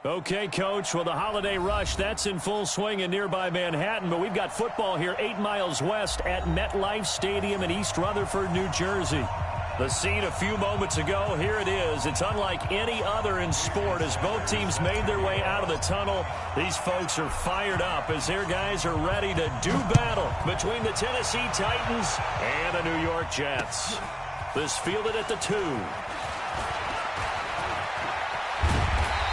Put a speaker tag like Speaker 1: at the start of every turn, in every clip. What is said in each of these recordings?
Speaker 1: Okay, Coach, well, the holiday rush, that's in full swing in nearby Manhattan, but we've got football here 8 miles west at MetLife Stadium in East Rutherford, New Jersey. The scene a few moments ago, here it is. It's unlike any other in sport as both teams made their way out of the tunnel. These folks are fired up as their guys are ready to do battle between the Tennessee Titans and the New York Jets. This fielded at the 2.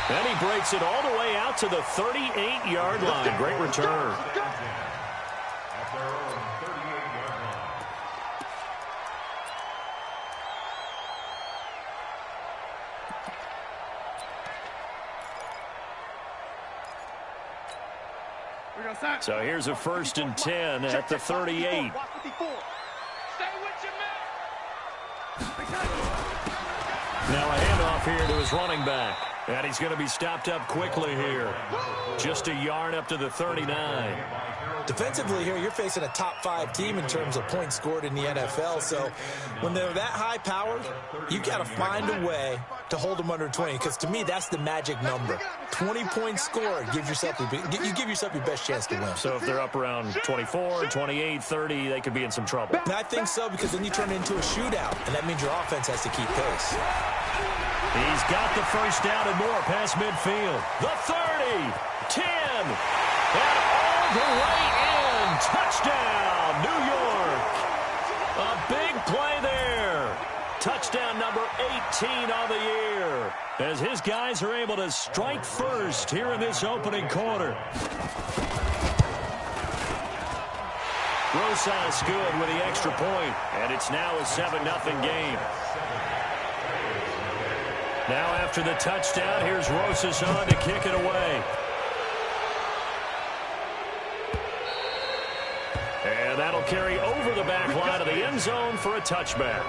Speaker 1: And he breaks it all the way out to the 38-yard line. Great return. So here's a 1st and 10 at the 38. Now a handoff here to his running back. And he's going to be stopped up quickly here. Just a yard up to the 39.
Speaker 2: Defensively here, you're facing a top 5 team in terms of points scored in the NFL. So when they're that high powered, you've got to find a way to hold them under 20. Because to me, that's the magic number. 20 points scored, you give yourself your best chance to win.
Speaker 1: So if they're up around 24, 28, 30, they could be in some trouble.
Speaker 2: And I think so, because then you turn it into a shootout, and that means your offense has to keep pace.
Speaker 1: He's got the first down and more past midfield. The 30, 10, and all the way in. Touchdown, New York. A big play there. Touchdown number 18 on the year as his guys are able to strike first here in this opening quarter. Rosas good with the extra point, and it's now a 7-0 game. Now after the touchdown, here's Rosas on to kick it away. And that'll carry over the back line of the end zone for a touchback.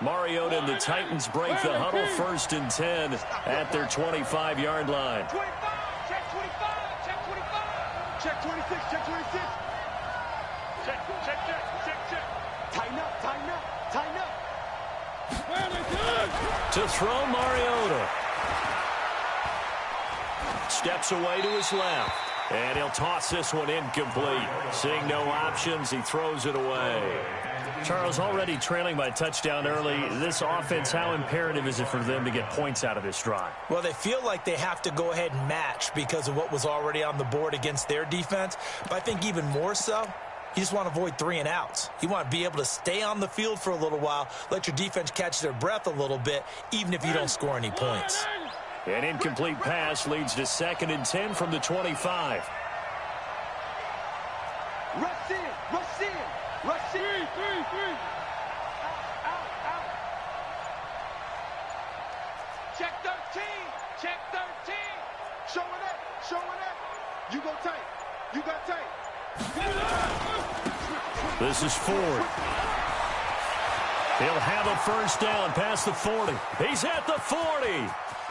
Speaker 1: Mariota and the Titans break the huddle. 1st and 10 at their 25-yard line.
Speaker 3: 25, check 25, check 25, check 26, check 26. Check. Tighten up.
Speaker 1: To throw, Mariota. Steps away to his left. And he'll toss this one incomplete. Seeing no options, he throws it away. Charles, already trailing by touchdown early. This offense, how imperative is it for them to get points out of this drive?
Speaker 2: Well, they feel like they have to go ahead and match because of what was already on the board against their defense. But I think even more so, you just want to avoid 3 and outs. You want to be able to stay on the field for a little while, let your defense catch their breath a little bit, even if you don't score any points.
Speaker 1: An incomplete pass leads to 2nd and 10 from the 25.
Speaker 3: Rush in. Out. Check 13. Showing up. You got tight.
Speaker 1: This is Ford. He'll have a first down past the 40. He's at the 40,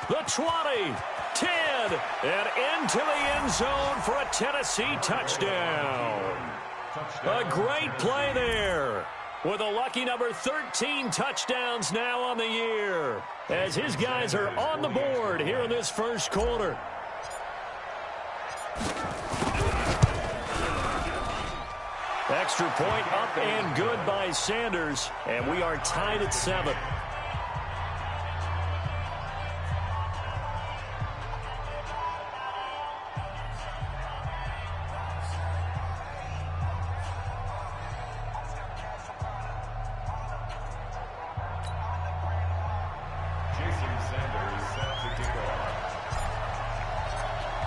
Speaker 1: the 20, 10, and into the end zone for a Tennessee touchdown. A great play there with a lucky number 13 touchdowns now on the year as his guys are on the board here in this first quarter. Extra point up and good by Sanders, and we are tied at 7.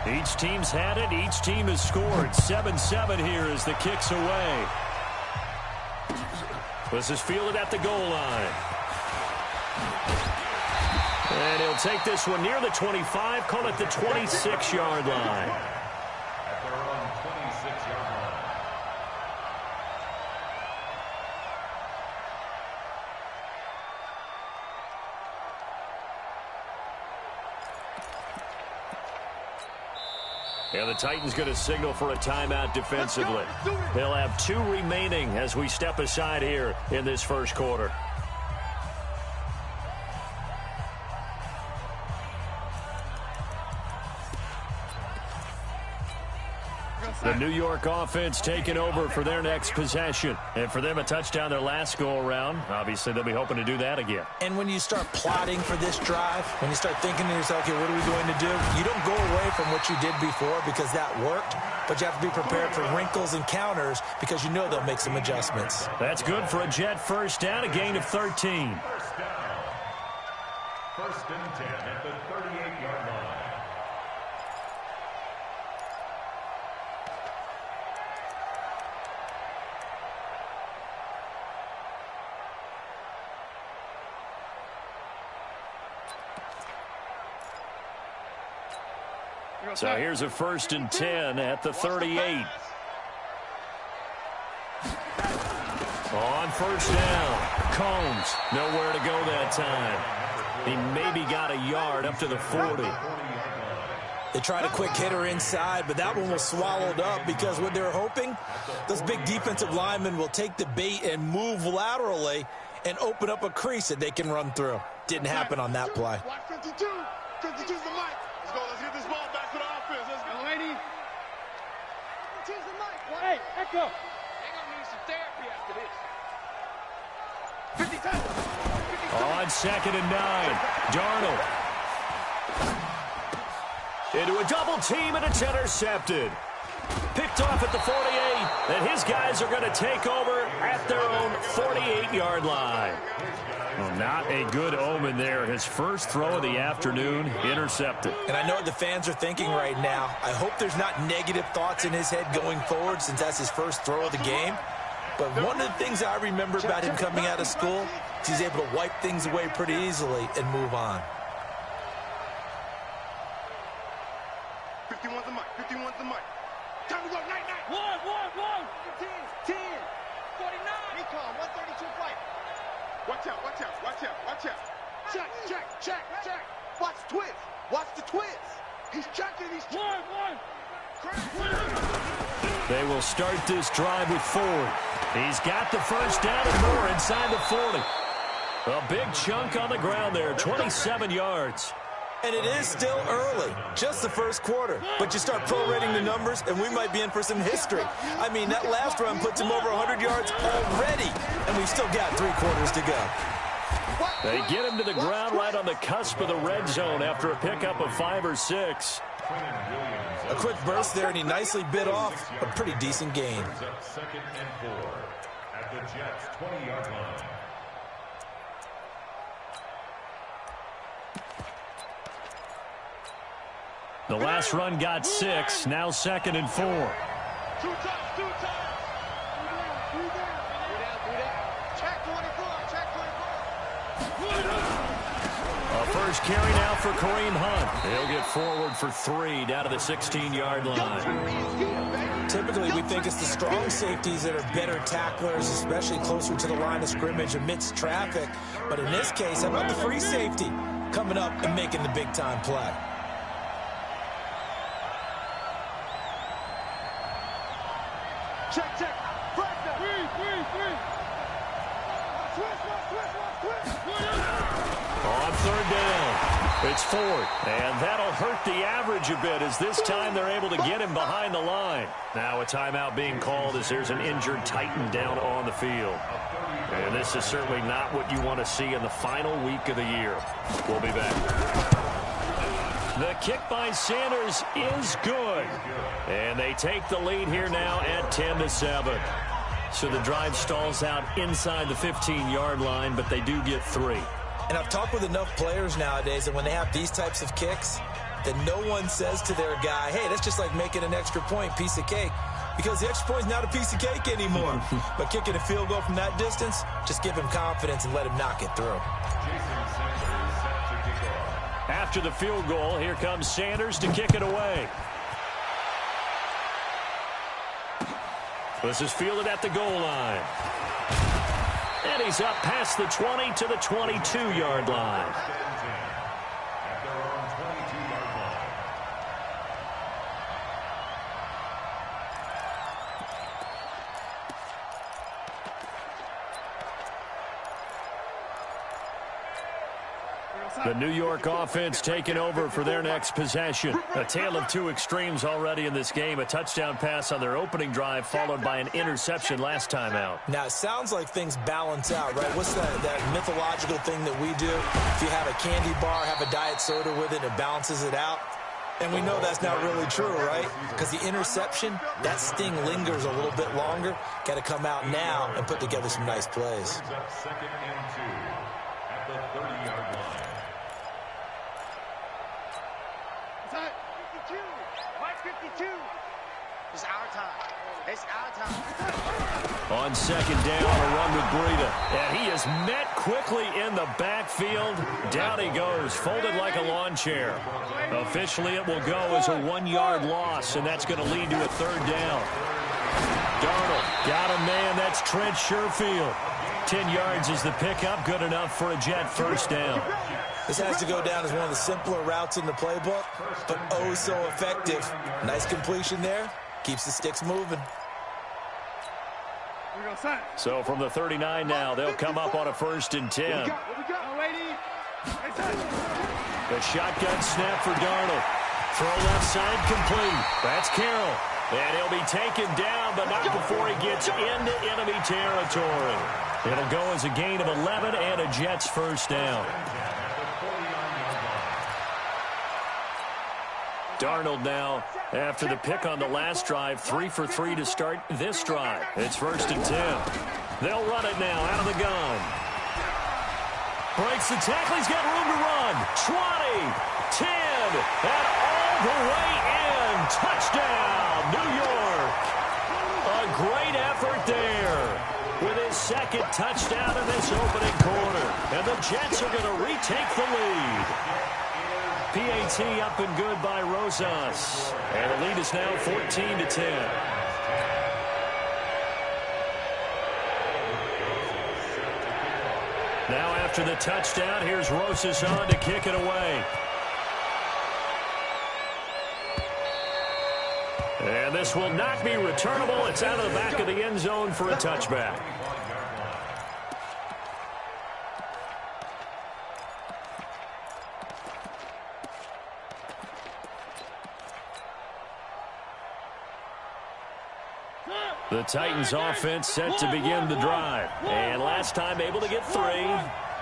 Speaker 1: Each team's had it. Each team has scored. 7-7 here as the kick's away. This is fielded at the goal line. And he'll take this one near the 25, call it the 26-yard line.
Speaker 4: At their own 26-yard line.
Speaker 1: And the Titans going to signal for a timeout defensively. They'll have 2 remaining as we step aside here in this first quarter. The New York offense taking over for their next possession. And for them, a touchdown their last go-around. Obviously, they'll be hoping to do that again.
Speaker 2: And when you start plotting for this drive, when you start thinking to yourself, okay, what are we going to do? You don't go away from what you did before because that worked, but you have to be prepared for wrinkles and counters because you know they'll make some adjustments.
Speaker 1: That's good for a Jet first down, a gain of 13.
Speaker 4: First and 10 at the 38-yard line.
Speaker 1: So here's a first and 10 at the 38. On first down, Combs, nowhere to go that time. He maybe got a yard up to the 40.
Speaker 2: They tried a quick hitter inside, but that one was swallowed up because what they were hoping, those big defensive linemen will take the bait and move laterally and open up a crease that they can run through. Didn't happen on that play.
Speaker 3: 52's the mic. Let's go. Let's get this ball back to the offense. Let's go, lady. 52's the mic. Hey, Echo. They're going to need some therapy after this. 52.
Speaker 1: On second and 9, Darnold. Into a double team, and it's intercepted. Picked off at the 48, and his guys are going to take over at their own 48-yard line. Well, not a good omen there. His first throw of the afternoon, intercepted.
Speaker 2: And I know what the fans are thinking right now. I hope there's not negative thoughts in his head going forward since that's his first throw of the game. But one of the things I remember about him coming out of school is he's able to wipe things away pretty easily and move on.
Speaker 3: 51's the mic. 51's the mic. Time to go. Night. 1. 10. 49. Recon. 132 flight. Watch out. Check. Watch the twist. He's checking. One.
Speaker 1: They will start this drive with Ford. He's got the first down and more inside the 40. A big chunk on the ground there, 27 yards.
Speaker 2: And it is still early, just the first quarter. But you start prorating the numbers, and we might be in for some history. I mean, that last run puts him over 100 yards already, and we've still got 3 quarters to go.
Speaker 1: They get him to the ground right on the cusp of the red zone after a pickup of 5 or 6.
Speaker 2: A quick burst there, and he nicely bit off a pretty decent gain.
Speaker 4: Second and 4 at the Jets' 20-yard line.
Speaker 1: The last run got 6, now second and 4.
Speaker 3: 2 times. Check 24.
Speaker 1: A first carry now for Kareem Hunt. He'll get forward for 3 down to the 16-yard line.
Speaker 2: Typically, we think it's the strong safeties that are better tacklers, especially closer to the line of scrimmage amidst traffic. But in this case, how about the free safety coming up and making the big-time play?
Speaker 3: Check.
Speaker 1: On third down, it's Ford, and that'll hurt the average a bit as this time they're able to get him behind the line. Now a timeout being called as there's an injured Titan down on the field. And this is certainly not what you want to see in the final week of the year. We'll be back. The kick by Sanders is good. And they take the lead here now at 10-7. So the drive stalls out inside the 15-yard line, but they do get 3.
Speaker 2: And I've talked with enough players nowadays that when they have these types of kicks, that no one says to their guy, hey, that's just like making an extra point, piece of cake. Because the extra point is not a piece of cake anymore. But kicking a field goal from that distance, just give him confidence and let him knock it through.
Speaker 1: After the field goal, here comes Sanders to kick it away. This is fielded at the goal line. And he's up past the 20 to the 22-yard line. The New York offense taking over for their next possession. A tale of two extremes already in this game. A touchdown pass on their opening drive followed by an interception last time out.
Speaker 2: Now, it sounds like things balance out, right? What's that mythological thing that we do? If you have a candy bar, have a diet soda with it, it balances it out. And we know that's not really true, right? Because the interception, that sting lingers a little bit longer. Got to come out now and put together some nice plays.
Speaker 4: Second and 2 at the 30-yard line.
Speaker 3: Inside. 52. Mike 52. It's our time. It's our time.
Speaker 1: On second down, a run with Breida. And he is met quickly in the backfield. Down he goes, folded like a lawn chair. Officially, it will go as a 1-yard loss, and that's going to lead to a third down. Darnold got a man. That's Trent Sherfield. 10 yards is the pickup. Good enough for a Jet first down.
Speaker 2: This has to go down as one of the simpler routes in the playbook, but oh so effective. Nice completion there. Keeps the sticks moving.
Speaker 1: So from the 39 now, they'll come up on a 1st and 10. The shotgun snap for Darnold. Throw left side complete. That's Carroll. And he'll be taken down, but not before he gets into enemy territory. It'll go as a gain of 11 and a Jets first down. Darnold now, after the pick on the last drive, 3 for 3 to start this drive. It's 1st and 10. They'll run it now out of the gun. Breaks the tackle. He's got room to run. 20, 10, and all the way in. Touchdown, New York. A great effort there with his second touchdown in this opening quarter. And the Jets are going to retake the lead. PAT up and good by Rosas. And the lead is now 14-10. Now after the touchdown, here's Rosas on to kick it away. And this will not be returnable. It's out of the back of the end zone for a touchback. The Titans offense set to begin the drive. And last time able to get 3.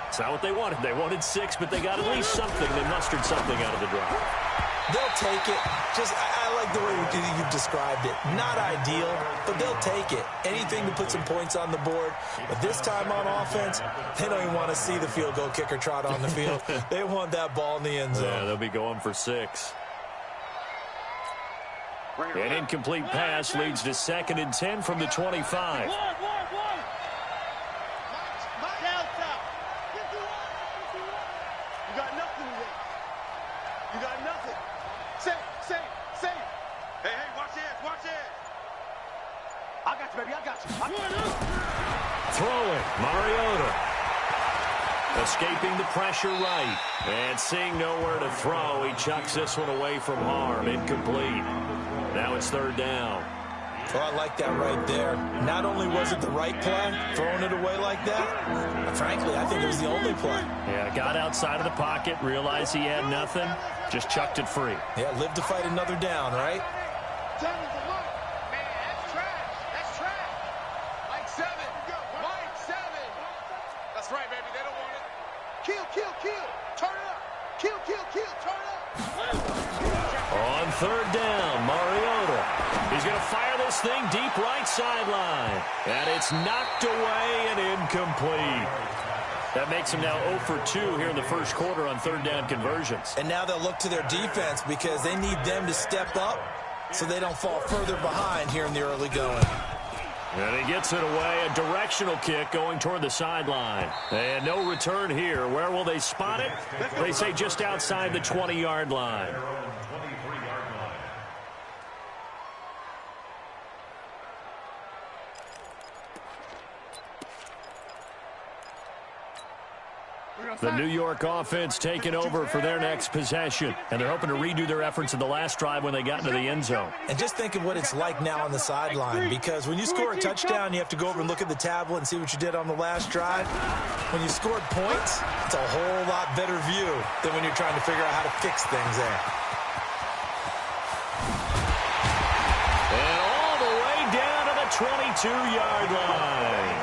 Speaker 1: It's not what they wanted. They wanted 6, but they got at least something. They mustered something out of the drive.
Speaker 2: They'll take it. I like the way you've described it. Not ideal, but they'll take it. Anything to put some points on the board. But this time on offense, they don't even want to see the field goal kicker trot on the field. They want that ball in the end zone.
Speaker 1: Yeah, they'll be going for 6. An incomplete pass leads to 2nd and 10 from the 25. Throwing, Mariota. Escaping the pressure right. And seeing nowhere to throw, he chucks this one away from harm. Incomplete. Now it's 3rd down.
Speaker 2: Oh, I like that right there. Not only was it the right play, throwing it away like that, but frankly, I think it was the only play.
Speaker 1: Yeah, got outside of the pocket, realized he had nothing, just chucked it free.
Speaker 2: Yeah, live to fight another down, right?
Speaker 3: That's right, baby. They don't want it. Kill. Turn it up. Kill. Turn it up.
Speaker 1: On 3rd down, Mariota. He's going to fire this thing deep right sideline. And it's knocked away and incomplete. That makes him now 0 for 2 here in the first quarter on 3rd down conversions.
Speaker 2: And now they'll look to their defense because they need them to step up so they don't fall further behind here in the early going.
Speaker 1: And he gets it away, a directional kick going toward the sideline. And no return here. Where will they spot it? They say just outside the 20-yard line. The New York offense taking over for their next possession. And they're hoping to redo their efforts in the last drive when they got into the end zone.
Speaker 2: And just think of what it's like now on the sideline, because when you score a touchdown, you have to go over and look at the tablet and see what you did on the last drive. When you scored points, it's a whole lot better view than when you're trying to figure out how to fix things there.
Speaker 1: And all the way down to the 22-yard line.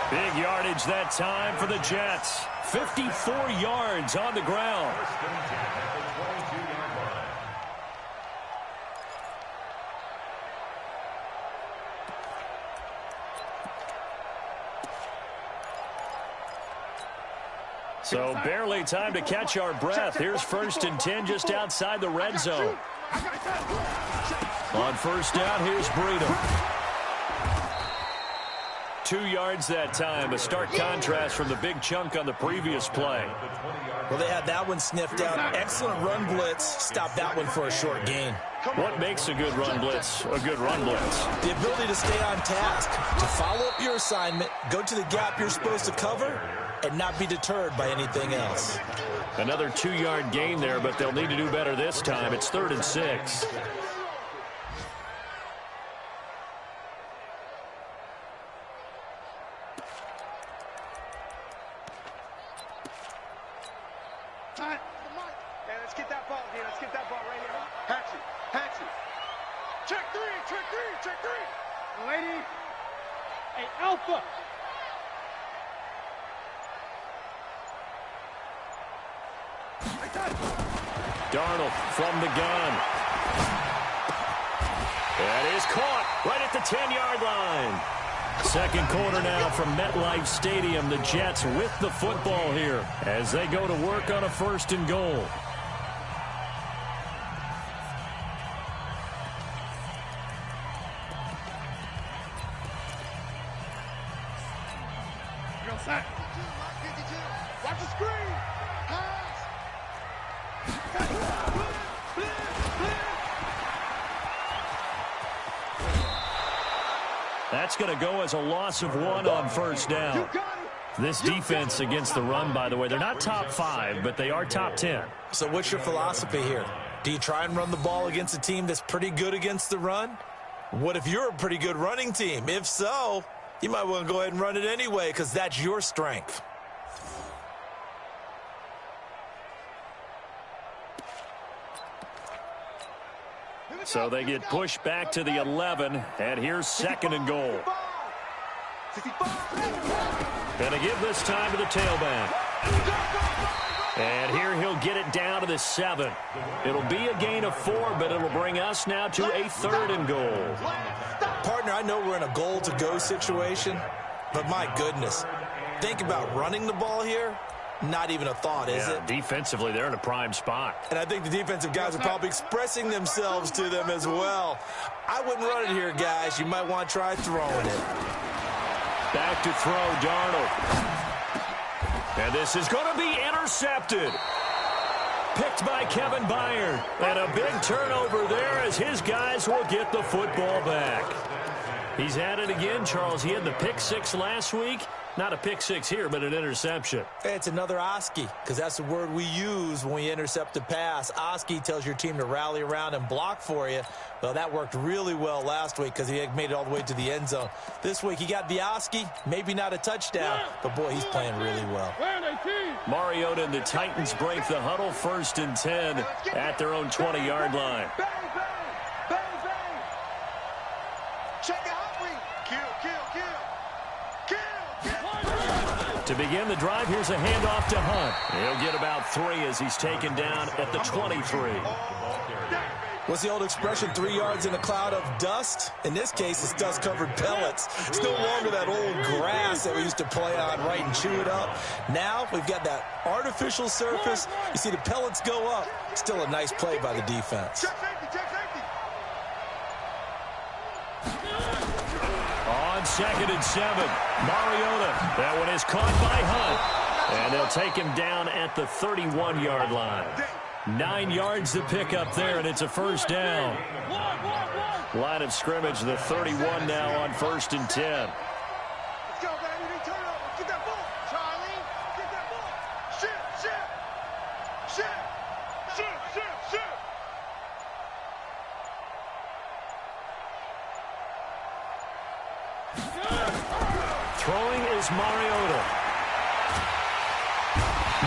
Speaker 1: Big yardage that time for the Jets. 54 yards on the ground. So barely time to catch our breath. Here's 1st and 10 just outside the red zone. On first down, here's Breida. 2 yards that time, a stark contrast from the big chunk on the previous play.
Speaker 2: Well, they had that one sniffed out. Excellent run blitz. Stopped that one for a short gain.
Speaker 1: What makes a good run blitz a good run blitz?
Speaker 2: The ability to stay on task, to follow up your assignment, go to the gap you're supposed to cover, and not be deterred by anything else.
Speaker 1: Another 2-yard gain there, but they'll need to do better this time. It's 3rd and 6. Darnold from the gun. That is caught right at the 10-yard line. Second quarter now from MetLife Stadium. The Jets with the football here as they go to work on a 1st and goal.
Speaker 3: Watch the screen. Pass.
Speaker 1: That's going to go as a loss of 1 on first down. This defense against the run, by the way, they're not top 5, but they are top 10.
Speaker 2: So what's your philosophy here? Do you try and run the ball against a team that's pretty good against the run? What if you're a pretty good running team? If so, you might want to go ahead and run it anyway because that's your strength.
Speaker 1: So they get pushed back to the 11, and here's 2nd and goal. Going to give this time to the tailback. And here he'll get it down to the 7. It'll be a gain of 4, but it'll bring us now to a 3rd and goal.
Speaker 2: Partner, I know we're in a goal-to-go situation, but my goodness, think about running the ball here. Not even a thought, is it?
Speaker 1: Defensively, they're in a prime spot.
Speaker 2: And I think the defensive guys are probably expressing themselves to them as well. I wouldn't run it here, guys. You might want to try throwing it.
Speaker 1: Back to throw, Darnold. And this is going to be intercepted. Picked by Kevin Byard. And a big turnover there as his guys will get the football back. He's at it again, Charles. He had the pick 6 last week. Not a pick 6 here, but an interception.
Speaker 2: It's another Oski, because that's the word we use when we intercept a pass. Oski tells your team to rally around and block for you. Well, that worked really well last week because he had made it all the way to the end zone. This week, he got the Oski, maybe not a touchdown, but, boy, he's playing really well.
Speaker 1: Mariota and the Titans break the huddle, 1st and 10 at their own 20-yard line.
Speaker 3: Bang, bang, bang, bang. Check it out, Lee. Kill, kill, kill.
Speaker 1: To begin the drive, here's a handoff to Hunt. He'll get about 3 as he's taken down at the 23.
Speaker 2: What's the old expression, 3 yards in a cloud of dust? In this case, it's dust-covered pellets. It's no longer that old grass that we used to play on, right, and chew it up. Now we've got that artificial surface. You see the pellets go up. Still a nice play by the defense.
Speaker 1: On 2nd and 7, Mariota. That one is caught by Hunt. And they'll take him down at the 31-yard line. 9 yards to pick up there, and it's a 1st down. Line of scrimmage, the 31 now on 1st and 10.
Speaker 3: Let's go, baby. Turn over. Get that ball. Charlie, get that ball.
Speaker 1: is Mariota.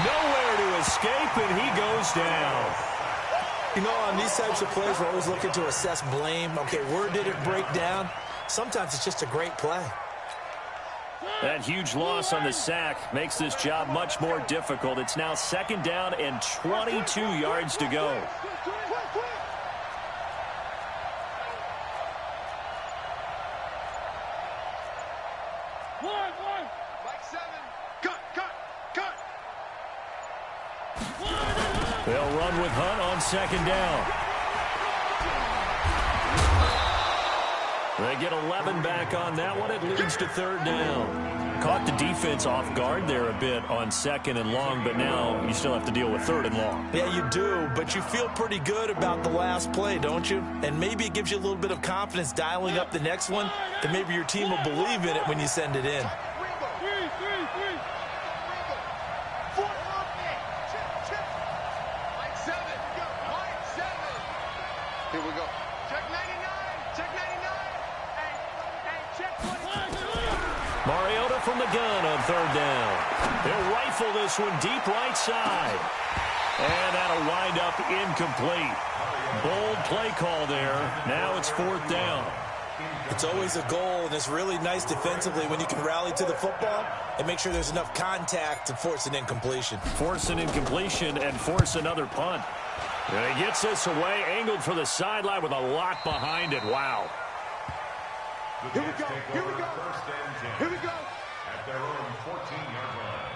Speaker 1: Nowhere to escape, and he goes down.
Speaker 2: You know, on these types of plays, we're always looking to assess blame. Okay, where did it break down? Sometimes it's just a great play.
Speaker 1: That huge loss on the sack makes this job much more difficult. It's now 2nd down and 22 yards to go. They'll run with Hunt on 2nd down. They get 11 back on that one. It leads to 3rd down. Caught the defense off guard there a bit on 2nd and long, but now you still have to deal with 3rd and long.
Speaker 2: Yeah, you do, but you feel pretty good about the last play, don't you? And maybe it gives you a little bit of confidence dialing up the next one, that maybe your team will believe in it when you send it in.
Speaker 3: Here we go. Check 99. Check 99. And check 20.
Speaker 1: Mariota from the gun on 3rd down. They'll rifle this one deep right side. And that'll wind up incomplete. Bold play call there. Now it's 4th down.
Speaker 2: It's always a goal, and it's really nice defensively when you can rally to the football and make sure there's enough contact to force an incompletion.
Speaker 1: Force an incompletion and force another punt. And he gets this away, angled for the sideline with a lot behind it. Wow.
Speaker 3: Here we go. Here we go. Here we go.
Speaker 4: At their own 14-yard line.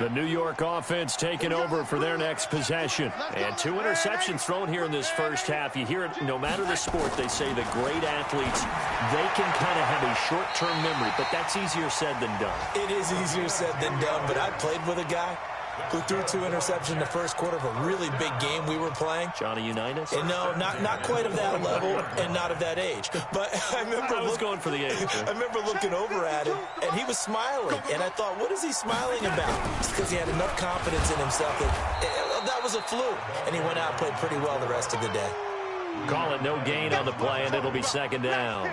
Speaker 1: The New York offense taking over for their next possession. And 2 interceptions thrown here in this first half. You hear it, no matter the sport, they say the great athletes, they can kind of have a short-term memory, but that's easier said than done.
Speaker 2: It is easier said than done, but I played with a guy who threw 2 interceptions in the first quarter of a really big game we were playing.
Speaker 1: Johnny Unitas?
Speaker 2: And no, not quite of that level and not of that age. But I was
Speaker 1: going for the age.
Speaker 2: I remember looking over at him, and he was smiling. And I thought, what is he smiling about? It's because he had enough confidence in himself that was a fluke. And he went out and played pretty well the rest of the day.
Speaker 1: Call it no gain on the play, and it'll be 2nd down.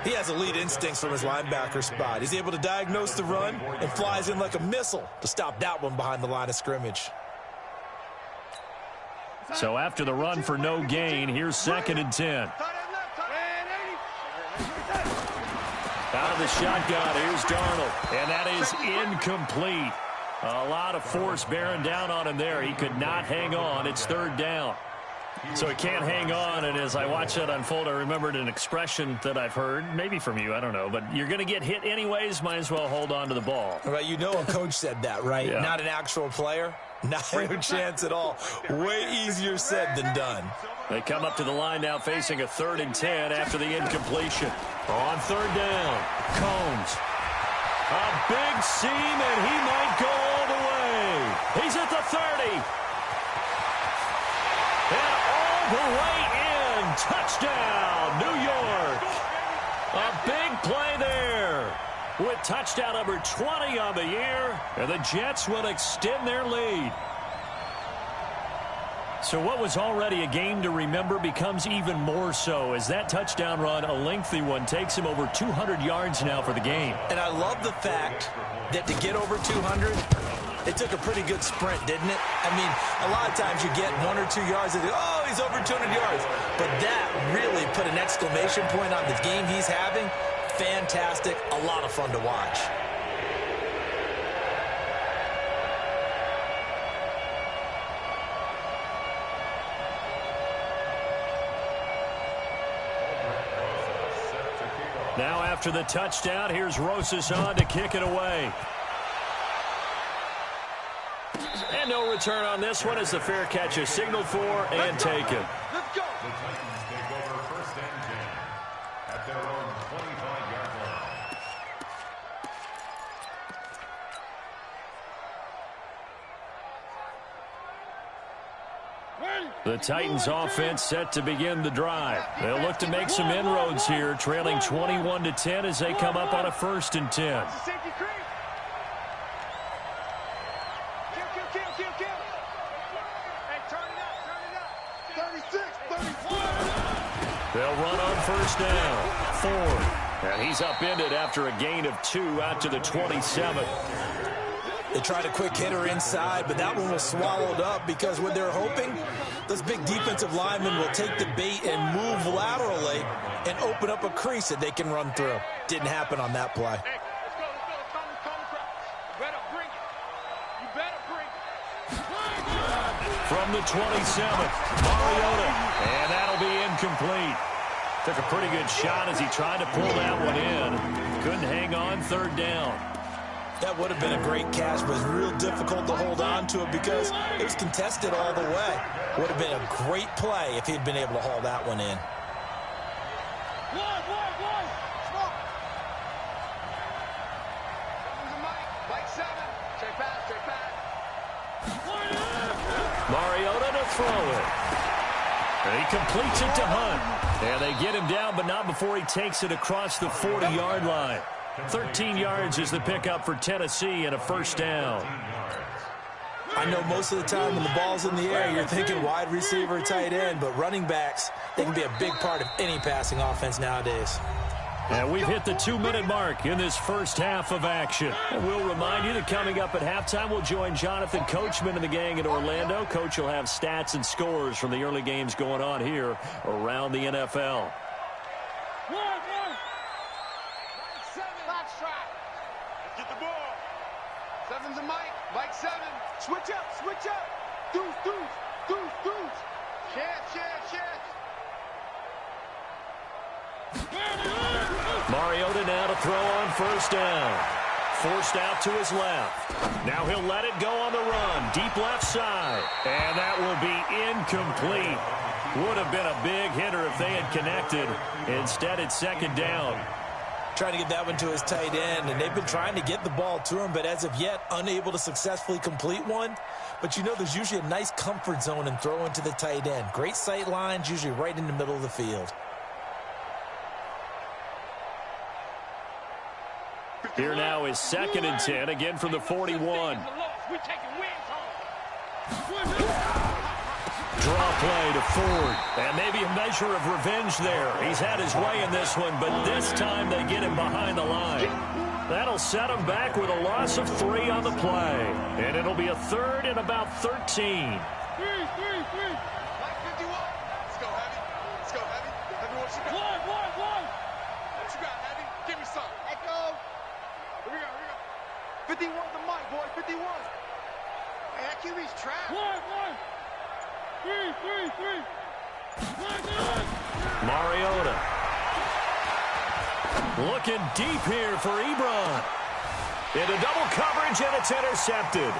Speaker 2: He has elite instincts from his linebacker spot. He's able to diagnose the run and flies in like a missile to stop that one behind the line of scrimmage.
Speaker 1: So after the run for no gain, here's 2nd and 10. Out of the shotgun, here's Darnold. And that is incomplete. A lot of force bearing down on him there. He could not hang on. It's 3rd down. So he can't hang on, and as I watch that unfold, I remembered an expression that I've heard, maybe from you, I don't know, but you're going to get hit anyways, might as well hold on to the ball.
Speaker 2: Right, you know a coach said that, right?
Speaker 1: Yeah.
Speaker 2: Not an actual player. Not a chance at all. Way easier said than done.
Speaker 1: They come up to the line now facing a 3rd and 10 after the incompletion. On 3rd down, Combs. A big seam, and he might go all the way. He's at the 30. And all the way in. Touchdown, New York. A big play there. With touchdown number 20 on the year. And the Jets will extend their lead. So what was already a game to remember becomes even more so as that touchdown run, a lengthy one, takes him over 200 yards now for the game.
Speaker 2: And I love the fact that to get over 200, it took a pretty good sprint, didn't it? I mean, a lot of times you get 1 or 2 yards and oh, he's over 200 yards. But that really put an exclamation point on the game he's having. Fantastic. A lot of fun to watch.
Speaker 1: Now after the touchdown, here's Rosas on to kick it away. And no return on this one as the fair catch is signaled for and taken.
Speaker 3: Let's go.
Speaker 4: The Titans take over 1st and 10 at their own 25-yard line.
Speaker 1: The Titans offense set to begin the drive. They'll look to make some inroads here, trailing 21-10 as they come up on a 1st and 10.
Speaker 3: Safety creep. Kill.
Speaker 1: They'll run on first down. Ford. And he's upended after a gain of 2 out to the 27.
Speaker 2: They tried a quick hitter inside, but that one was swallowed up because what they're hoping, those big defensive linemen will take the bait and move laterally and open up a crease that they can run through. Didn't happen on that play.
Speaker 3: Hey, let's go. Come across. You better bring it. You better bring it.
Speaker 1: From the 27th, Mariota. And that'll be incomplete. Took a pretty good shot as he tried to pull that one in. Couldn't hang on third down.
Speaker 2: That would have been a great catch, but it's real difficult to hold on to it because it was contested all the way. Would have been a great play if he'd been able to haul that one in.
Speaker 1: Mariota to throw it. And he completes it to Hunt. And they get him down, but not before he takes it across the 40-yard line. 13 yards is the pickup for Tennessee and a first down.
Speaker 2: I know most of the time when the ball's in the air, you're thinking wide receiver, tight end, but running backs, they can be a big part of any passing offense nowadays.
Speaker 1: And we've hit the 2-minute mark in this first half of action. And we'll remind you that coming up at halftime, we'll join Jonathan Coachman and the gang in Orlando. Coach will have stats and scores from the early games going on here around the NFL.
Speaker 3: Get the ball. Seven's a Mike. Mike 7. Switch up. Deuce. Chance.
Speaker 1: Mariota now to throw on first down. Forced out to his left. Now he'll let it go on the run. Deep left side. And that will be incomplete. Would have been a big hitter if they had connected. Instead, it's second down.
Speaker 2: Trying to get that one to his tight end, and they've been trying to get the ball to him, but as of yet, unable to successfully complete one. But you know there's usually a nice comfort zone in throwing to the tight end. Great sight lines, usually right in the middle of the field.
Speaker 1: Here now is 2nd and 10, again from the 41. Draw play to Ford, and maybe a measure of revenge there. He's had his way in this one, but this time they get him behind the line. That'll set him back with a loss of 3 on the play, and it'll be a 3rd and about 13.
Speaker 3: 3. Like 51. Let's go, Heavy. Heavy, what you got? One. What you got, Heavy? Give me some. Echo. Here we go. 51's the mic, boy. 51. Hey, that QB's trapped. One. 3.
Speaker 1: Mariota. Looking deep here for Ebron. Into double coverage, and it's intercepted.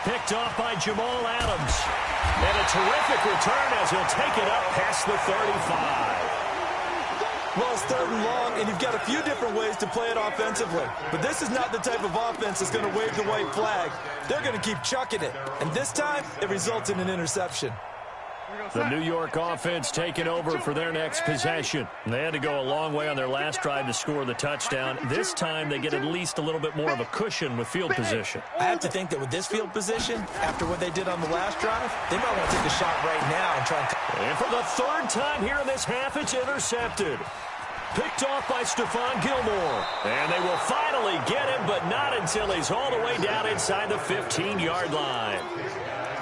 Speaker 1: Picked off by Jamal Adams. And a terrific return as he'll take it up past the 35.
Speaker 2: Well, it's 3rd and long, and you've got a few different ways to play it offensively. But this is not the type of offense that's going to wave the white flag. They're going to keep chucking it. And this time, it results in an interception.
Speaker 1: The New York offense taking over for their next possession. They had to go a long way on their last drive to score the touchdown. This time, they get at least a little bit more of a cushion with field position.
Speaker 2: I have to think that with this field position, after what they did on the last drive, they might want to take a shot right now and try and...
Speaker 1: And for the 3rd time here in this half, it's intercepted. Picked off by Stephon Gilmore. And they will finally get him, but not until he's all the way down inside the 15-yard line.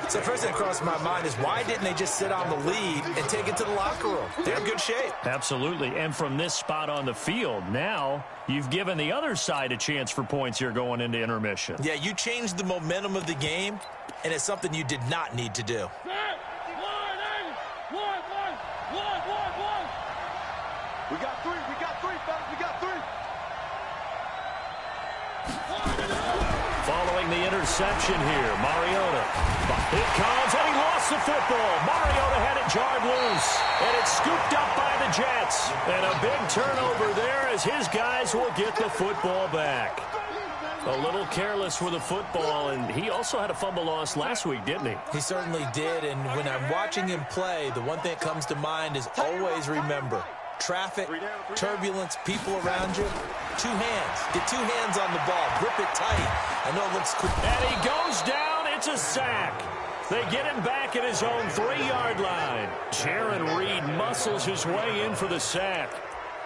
Speaker 2: So first thing that crossed my mind is why didn't they just sit on the lead and take it to the locker room? They're in good shape.
Speaker 1: Absolutely. And from this spot on the field, now you've given the other side a chance for points here going into intermission.
Speaker 2: Yeah, you changed the momentum of the game, and it's something you did not need to do.
Speaker 3: We got 3, fellas. We got 3.
Speaker 1: Following the interception here, Mariota. It comes, and he lost the football. Mariota had it jarred loose, and it's scooped up by the Jets. And a big turnover there as his guys will get the football back. A little careless with the football, and he also had a fumble loss last week, didn't he?
Speaker 2: He certainly did, and when I'm watching him play, the one thing that comes to mind is always remember, traffic, turbulence, people around you, 2 hands. Get 2 hands on the ball. Grip it tight. I know it looks cool.
Speaker 1: And he goes down. It's a sack. They get him back at his own 3-yard line. Jaron Reed muscles his way in for the sack.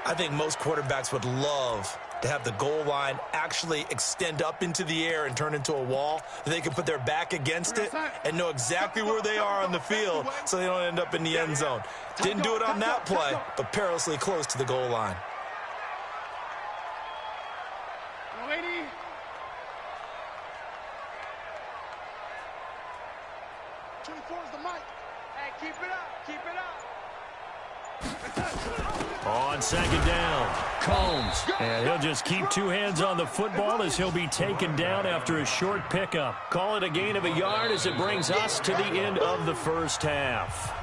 Speaker 2: I think most quarterbacks would love to have the goal line actually extend up into the air and turn into a wall. They can put their back against it and know exactly where they are on the field so they don't end up in the end zone. Didn't do it on that play, but perilously close to the goal line.
Speaker 3: Lady. Is the mic. Hey, keep it up. Keep it up.
Speaker 1: On second down, Combs. And he'll just keep 2 hands on the football as he'll be taken down after a short pickup. Call it a gain of a yard as it brings us to the end of the first half.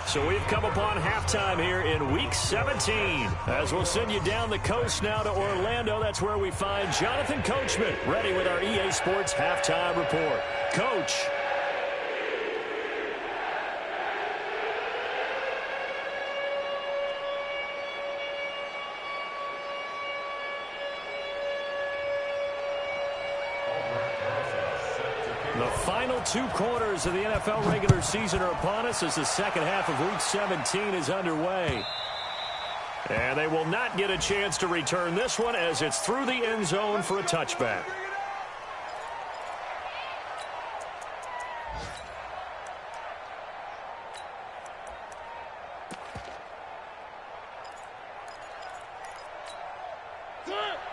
Speaker 1: So we've come upon halftime here in Week 17. As we'll send you down the coast now to Orlando. That's where we find Jonathan Coachman ready with our EA Sports Halftime Report. Coach. The final 2 quarters of the NFL regular season are upon us as the second half of Week 17 is underway. And they will not get a chance to return this one as it's through the end zone for a touchback.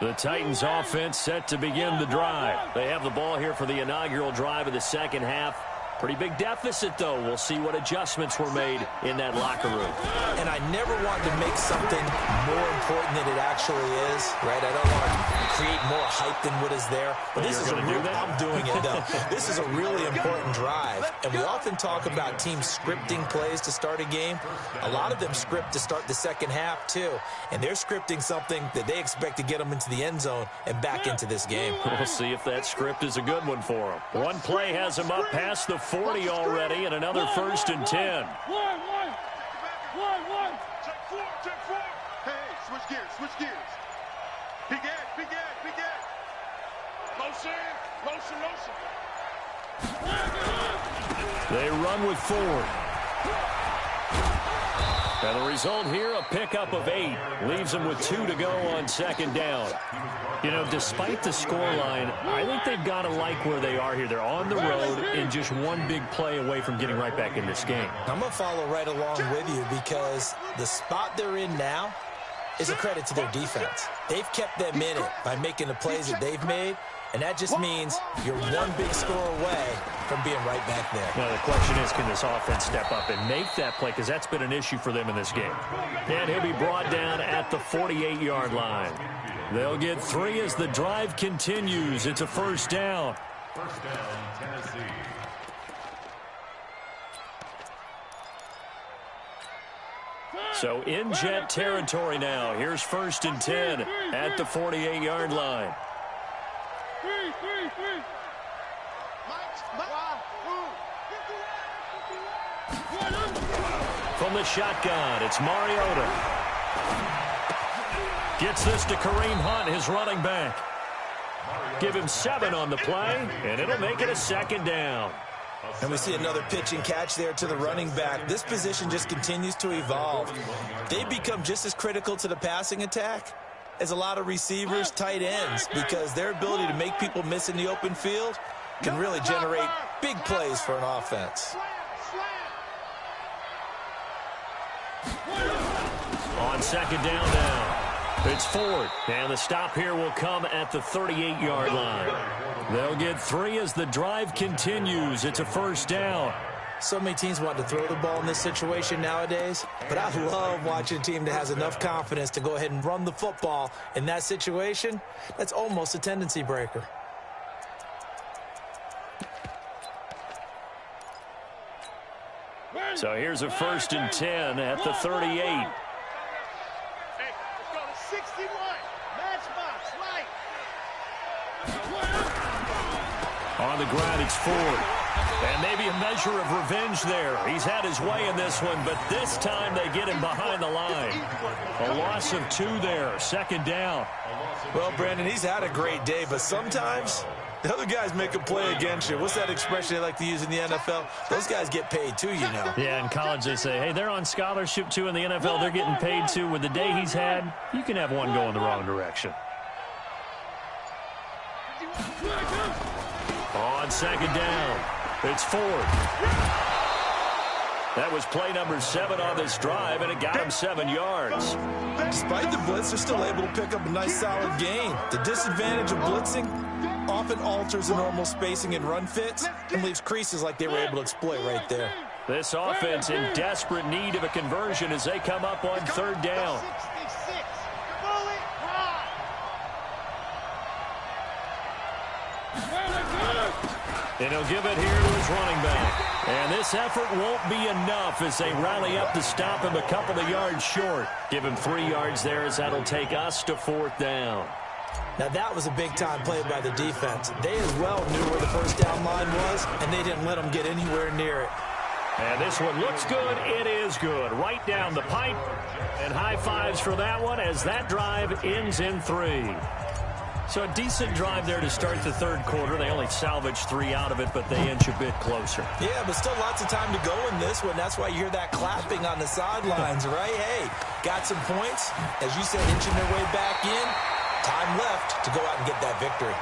Speaker 1: The Titans offense set to begin the drive. They have the ball here for the inaugural drive of the second half. Pretty big deficit, though. We'll see what adjustments were made in that locker room.
Speaker 2: And I never want to make something more important than it actually is, right? I don't want to create more hype than what is there. But this is a real, I'm doing it, though. This is a really important drive. And we often talk about teams scripting plays to start a game. A lot of them script to start the second half, too. And they're scripting something that they expect to get them into the end zone and back into this game.
Speaker 1: We'll see if that script is a good one for them. One play has them up past the 40 already, and another 1st and 10.
Speaker 3: One. Check four. Hey, switch gears. Big ad. Motion.
Speaker 1: They run with 4. And the result here, a pickup of 8. Leaves them with 2 to go on second down. You know, despite the scoreline, I think they've got to like where they are here. They're on the road and just one big play away from getting right back in this game.
Speaker 2: I'm going to follow right along with you because the spot they're in now is a credit to their defense. They've kept them in it by making the plays that they've made, and that just means you're one big score away from being right back there.
Speaker 1: Now, the question is, can this offense step up and make that play? Because that's been an issue for them in this game. And he'll be brought down at the 48-yard line. They'll get 3 as the drive continues. It's a 1st down.
Speaker 4: First down, Tennessee.
Speaker 1: So in Jet territory now. Here's 1st and 10 at the 48-yard line. From the shotgun, it's Mariota. Gets this to Kareem Hunt, his running back. Give him 7 on the play, and it'll make it a 2nd down.
Speaker 2: And we see another pitch and catch there to the running back. This position just continues to evolve. They become just as critical to the passing attack as a lot of receivers, tight ends, because their ability to make people miss in the open field can really generate big plays for an offense.
Speaker 1: On second down now. It's Ford, and the stop here will come at the 38-yard line. They'll get 3 as the drive continues. It's a 1st down.
Speaker 2: So many teams want to throw the ball in this situation nowadays, but I love watching a team that has enough confidence to go ahead and run the football in that situation. That's almost a tendency breaker.
Speaker 1: So here's a 1st and 10 at the 38. On the ground, it's Ford. And maybe a measure of revenge there. He's had his way in this one, but this time they get him behind the line. A loss of 2 there, 2nd down.
Speaker 2: Well, Brandon, he's had a great day, but sometimes The other guys make a play against you. What's that expression they like to use in the NFL? Those guys get paid too, you know.
Speaker 1: Yeah, in college they say, hey, they're on scholarship too. In the NFL, they're getting paid too. With the day he's had, you can have one go in the wrong direction. On second down, it's fourth. That was play number 7 on this drive, and it got him 7 yards.
Speaker 2: Despite the blitz, they're still able to pick up a nice, solid gain. The disadvantage of blitzing often alters the normal spacing and run fits and leaves creases like they were able to exploit right there.
Speaker 1: This offense in desperate need of a conversion as they come up on third down. And he'll give it here to his running back. And this effort won't be enough as they rally up to stop him a couple of yards short. Give him 3 yards there as that'll take us to fourth down.
Speaker 2: Now that was a big-time play by the defense. They as well knew where the first down line was, and they didn't let them get anywhere near it.
Speaker 1: And this one looks good. It is good. Right down the pipe. And high fives for that one as that drive ends in 3. So a decent drive there to start the third quarter. They only salvaged 3 out of it, but they inch a bit closer.
Speaker 2: Yeah, but still lots of time to go in this one. That's why you hear that clapping on the sidelines, right? Hey, got some points. As you said, inching their way back in. Time left to go out and get that victory.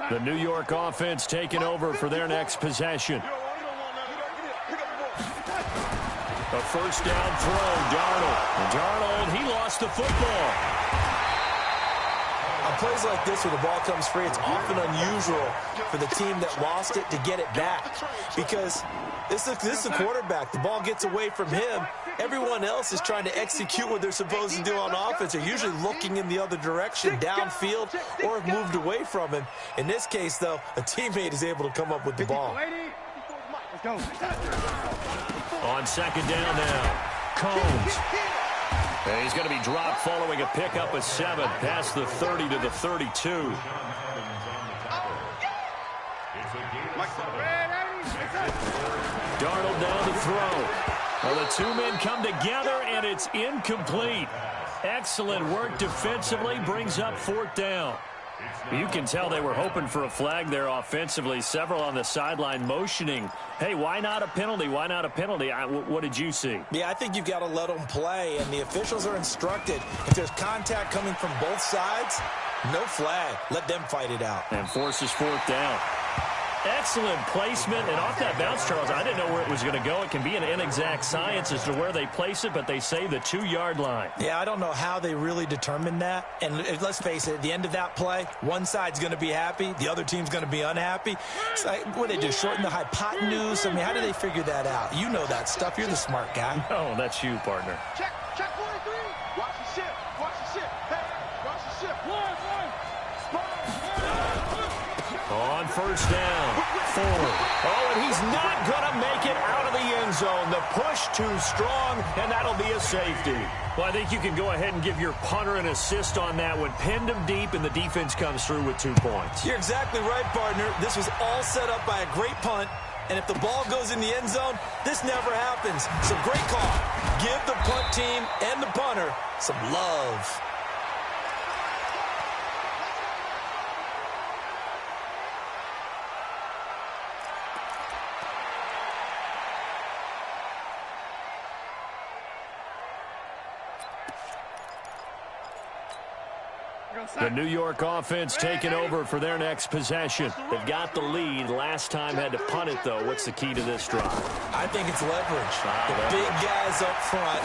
Speaker 1: The New York offense taking over for their next possession. A first down throw, Darnold. Darnold, he lost the football.
Speaker 2: On plays like this where the ball comes free, it's often unusual for the team that lost it to get it back. Because this is the quarterback. The ball gets away from him. Everyone else is trying to execute what they're supposed to do on offense. They're usually looking in the other direction, downfield, or have moved away from him. In this case, though, a teammate is able to come up with the ball.
Speaker 1: On second down now, Combs. And he's going to be dropped following a pickup of 7 past the 30 to the 32. Darnold down to throw. Well, the 2 men come together, and it's incomplete. Excellent work defensively, brings up fourth down. You can tell they were hoping for a flag there offensively. Several on the sideline motioning. Hey, why not a penalty? Why not a penalty? What did you see?
Speaker 2: Yeah, I think you've got to let them play, and the officials are instructed. If there's contact coming from both sides, no flag. Let them fight it out.
Speaker 1: And forces fourth down. Excellent placement, and off that bounce, Charles, I didn't know where it was going to go. It can be an inexact science as to where they place it, but they say the 2-yard line.
Speaker 2: Yeah, I don't know how they really determined that. And let's face it, at the end of that play, one side's going to be happy, the other team's going to be unhappy. It's like, what do they do, shorten the hypotenuse? I mean, how do they figure that out? You know that stuff. You're the smart guy.
Speaker 1: Oh, that's you, partner.
Speaker 3: Check 43. Watch the ship. Watch the ship. Hey, watch the ship.
Speaker 1: On first down, 4. Oh, and he's not going to make it out of the end zone. The push too strong, and that'll be a safety. Well, I think you can go ahead and give your punter an assist on that one. Pinned him deep, and the defense comes through with 2 points.
Speaker 2: You're exactly right, partner. This was all set up by a great punt, and if the ball goes in the end zone, this never happens. So great call. Give the punt team and the punter some love.
Speaker 1: The New York offense taking over for their next possession. They've got the lead. Last time had to punt it, though. What's the key to this drive?
Speaker 2: I think it's leverage. The big guys up front.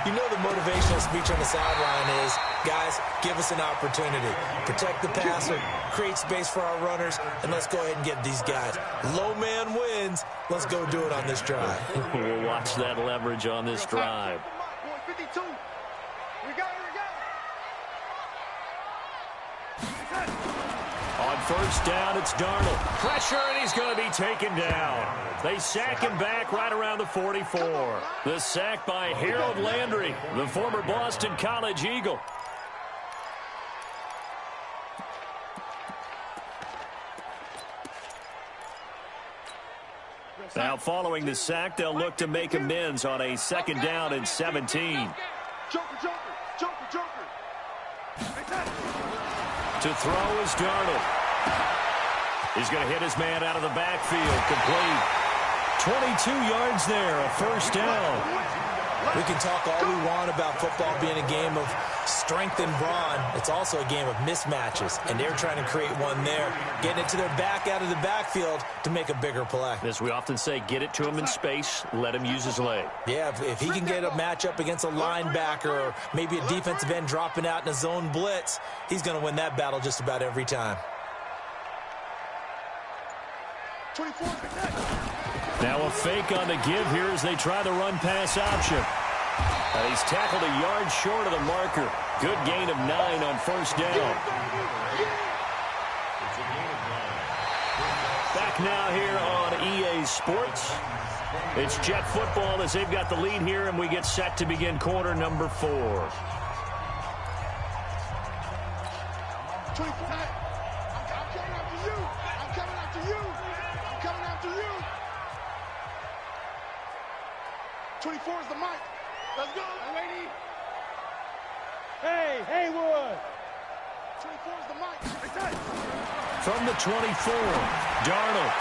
Speaker 2: You know the motivational speech on the sideline is, guys, give us an opportunity. Protect the passer, create space for our runners, and let's go ahead and get these guys. Low man wins. Let's go do it on this drive.
Speaker 1: We'll watch that leverage on this drive.
Speaker 3: 52. We got it.
Speaker 1: On first down, it's Darnold. Pressure, and he's going to be taken down. They sack him back right around the 44. The sack by Harold Landry, the former Boston College Eagle. Now following the sack, they'll look to make amends on a 2nd down and 17.
Speaker 3: Joker.
Speaker 1: To throw is Darnold. He's going to hit his man out of the backfield. Complete. 22 yards there, a 1st down.
Speaker 2: We can talk all we want about football being a game of strength and brawn. It's also a game of mismatches, and they're trying to create one there, getting it to their back out of the backfield to make a bigger play.
Speaker 1: As we often say, get it to him in space, let him use his leg.
Speaker 2: Yeah, if he can get a matchup against a linebacker or maybe a defensive end dropping out in a zone blitz, he's going to win that battle just about every time.
Speaker 3: 24.
Speaker 1: Now a fake on the give here as they try the run-pass option. He's tackled a yard short of the marker. Good gain of 9 on 1st down. Back now here on EA Sports. It's Jet football as they've got the lead here, and we get set to begin quarter number 4.
Speaker 3: 24. I'm coming after you. I'm coming after you. I'm coming after you. 24 is the mic. Let's go. Lady. Hey, Haywood. 24 is the mic.
Speaker 1: From the 24, Darnold.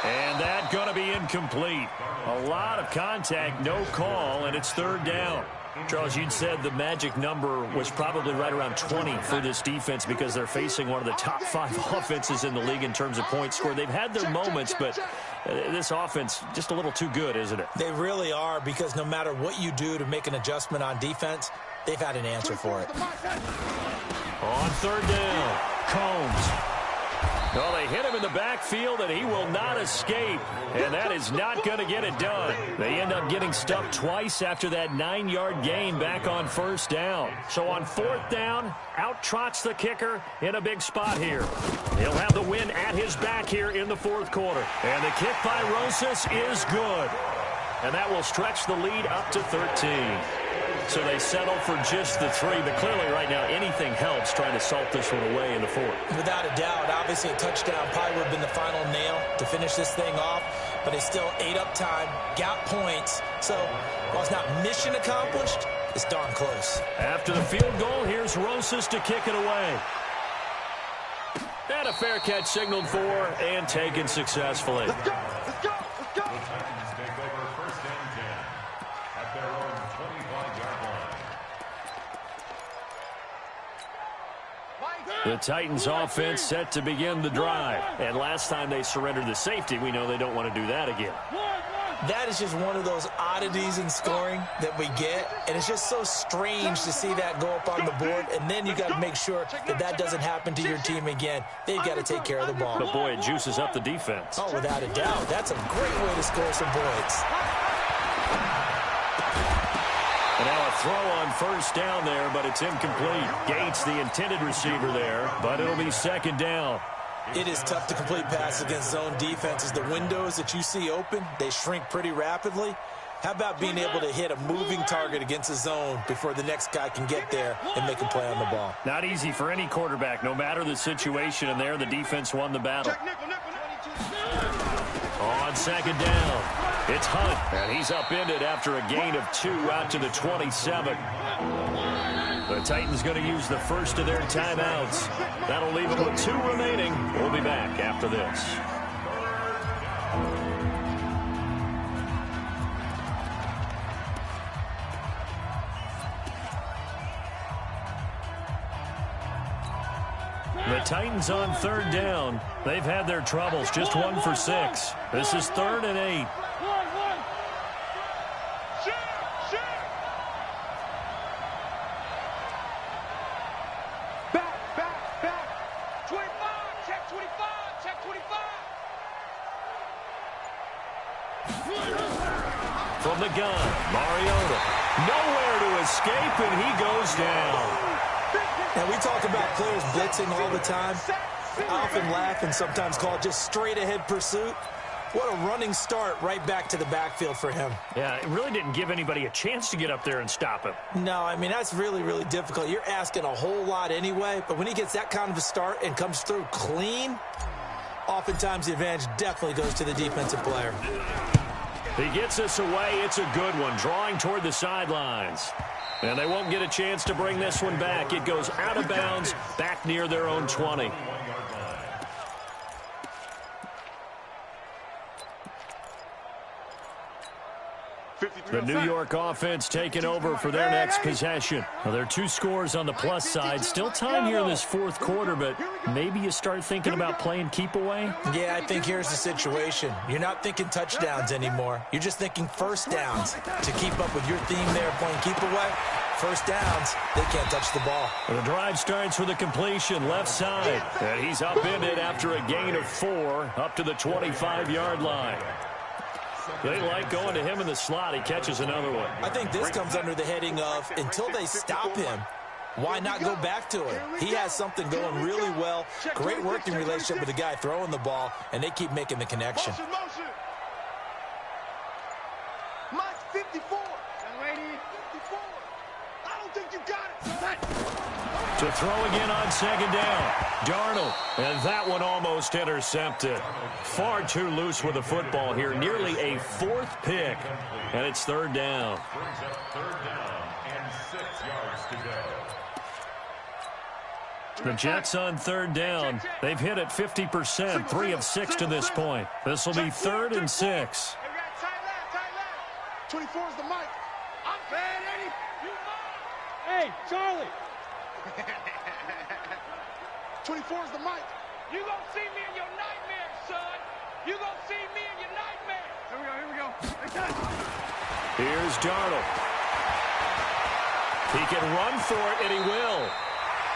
Speaker 1: And that going to be incomplete. A lot of contact, no call, and it's 3rd down. Charles, you'd said the magic number was probably right around 20 for this defense because they're facing one of the top 5 offenses in the league in terms of points scored. They've had their moments, but this offense just a little too good, isn't it?
Speaker 2: They really are, because no matter what you do to make an adjustment on defense, they've had an answer for it.
Speaker 1: On 3rd down, Combs. Well, they hit him in the backfield, and he will not escape. And that is not going to get it done. They end up getting stuffed twice after that 9-yard gain back on 1st down. So on 4th down, out trots the kicker in a big spot here. He'll have the win at his back here in the 4th quarter. And the kick by Rosas is good. And that will stretch the lead up to 13. So they settle for just the 3, but clearly right now anything helps trying to salt this one away in the 4th.
Speaker 2: Without a doubt, obviously a touchdown probably would have been the final nail to finish this thing off, but it's still ate up time, got points, so while it's not mission accomplished, it's darn close.
Speaker 1: After the field goal, here's Rosas to kick it away. And a fair catch signaled for and taken successfully.
Speaker 3: Let's go. Let's go. Let's go.
Speaker 4: The Titans take over 1st and 10 at their own 25-yard line.
Speaker 1: The Titans offense set to begin the drive. And last time they surrendered the safety, we know they don't want to do that again.
Speaker 2: That is just one of those oddities in scoring that we get, and it's just so strange to see that go up on the board, and then you got to make sure that that doesn't happen to your team again. They've got to take care of the ball.
Speaker 1: But boy, it juices up the defense.
Speaker 2: Oh, without a doubt. That's a great way to score some points.
Speaker 1: And now a throw on 1st down there, but it's incomplete. Gates, the intended receiver there, but it'll be 2nd down.
Speaker 2: It is tough to complete passes against zone defenses. The windows that you see open, they shrink pretty rapidly. How about being able to hit a moving target against a zone before the next guy can get there and make a play on the ball?
Speaker 1: Not easy for any quarterback, no matter the situation, and there the defense won the battle. On 2nd down, it's Hunt, and he's upended after a gain of 2 out to the 27. The Titans going to use the first of their timeouts. That'll leave them with 2 remaining. We'll be back after this. The Titans on 3rd down. They've had their troubles, just 1 for 6. This is 3rd and 8. From the gun, Mariota. Nowhere to escape, and he goes down.
Speaker 2: Now, we talk about players blitzing all the time. I often laugh and sometimes call it just straight-ahead pursuit. What a running start right back to the backfield for him.
Speaker 1: Yeah, it really didn't give anybody a chance to get up there and stop him.
Speaker 2: No, I mean, that's really, really difficult. You're asking a whole lot anyway, but when he gets that kind of a start and comes through clean, Oftentimes, the advantage definitely goes to the defensive player.
Speaker 1: He gets this away. It's a good one, drawing toward the sidelines. And they won't get a chance to bring this one back. It goes out of bounds, back near their own 20. The New York offense taking over for their next possession. Well, there are 2 scores on the plus side. Still time here in this fourth quarter, but maybe you start thinking about playing keep away?
Speaker 2: Yeah, I think here's the situation. You're not thinking touchdowns anymore. You're just thinking first downs. To keep up with your theme there, playing keep away, first downs, they can't touch the ball.
Speaker 1: The drive starts with a completion left side. And he's upended after a gain of 4 up to the 25-yard line. They like going to him in the slot. He catches another one.
Speaker 2: I think this comes under the heading of until they stop him, why not go back to him? He has something going really well. Great working relationship with the guy throwing the ball, and they keep making the connection.
Speaker 3: Mike's 54. Lady, 54. I don't think you got it.
Speaker 1: To throw again on second down. Darnold, and that one almost intercepted. Far too loose with the football here. Nearly a 4th pick, and it's 3rd down.
Speaker 4: Brings up 3rd down and 6 yards to go.
Speaker 1: The Jets on 3rd down. They've hit it 50%, 3 of 6 to this point. This will be 3rd and 6.
Speaker 3: 24 is the mic. I'm bad, Eddie. Hey, Charlie. 24 is the mic. You gonna see me in your nightmare, son. You gonna see me in your nightmare. Here we go.
Speaker 1: Here's Darnold. He can run for it, and he will.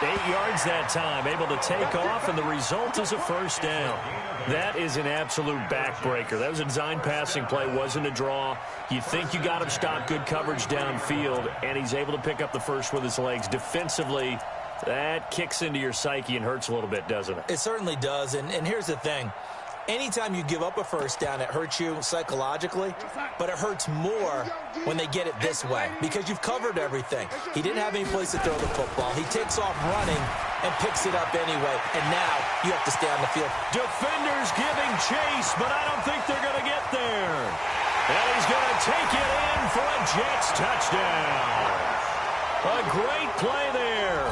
Speaker 1: 8 yards that time, able to take off, and the result is a first down. That is an absolute backbreaker. That was a design passing play, wasn't a draw. You think you got him stopped, good coverage downfield, and he's able to pick up the first with his legs. Defensively, that kicks into your psyche and hurts a little bit, doesn't it?
Speaker 2: It certainly does, and here's the thing. Anytime you give up a first down, it hurts you psychologically, but it hurts more when they get it this way because you've covered everything. He didn't have any place to throw the football. He takes off running and picks it up anyway, and now you have to stay on the field.
Speaker 1: Defenders giving chase, but I don't think they're going to get there. And he's going to take it in for a Jets touchdown. A great play there.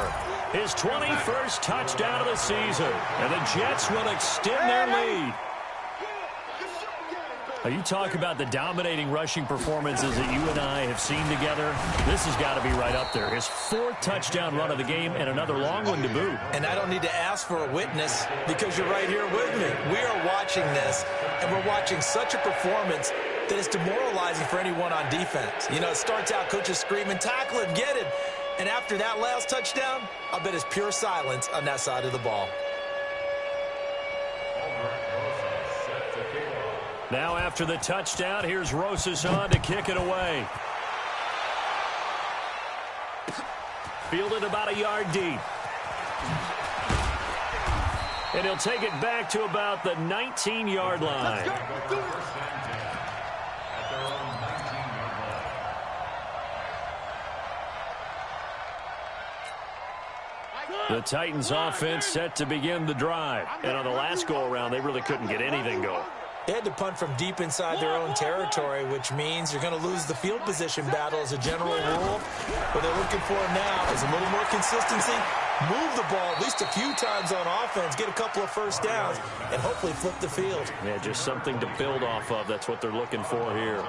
Speaker 1: His 21st touchdown of the season. And the Jets will extend their lead. Now, you talk about the dominating rushing performances that you and I have seen together. This has got to be right up there. His 4th touchdown run of the game and another long one to boot.
Speaker 2: And I don't need to ask for a witness because you're right here with me. We are watching this, and we're watching such a performance that is demoralizing for anyone on defense. You know, it starts out coaches screaming, tackle him, get him. And after that last touchdown, I bet it's pure silence on that side of the ball.
Speaker 1: Now after the touchdown, here's Rosas on to kick it away. Fielded about a yard deep. And he'll take it back to about the 19-yard line. The Titans offense set to begin the drive. And on the last go-around, they really couldn't get anything going.
Speaker 2: They had to punt from deep inside their own territory, which means you're going to lose the field position battle as a general rule. What they're looking for now is a little more consistency, move the ball at least a few times on offense, get a couple of first downs, and hopefully flip the field.
Speaker 1: Yeah, just something to build off of. That's what they're looking for here.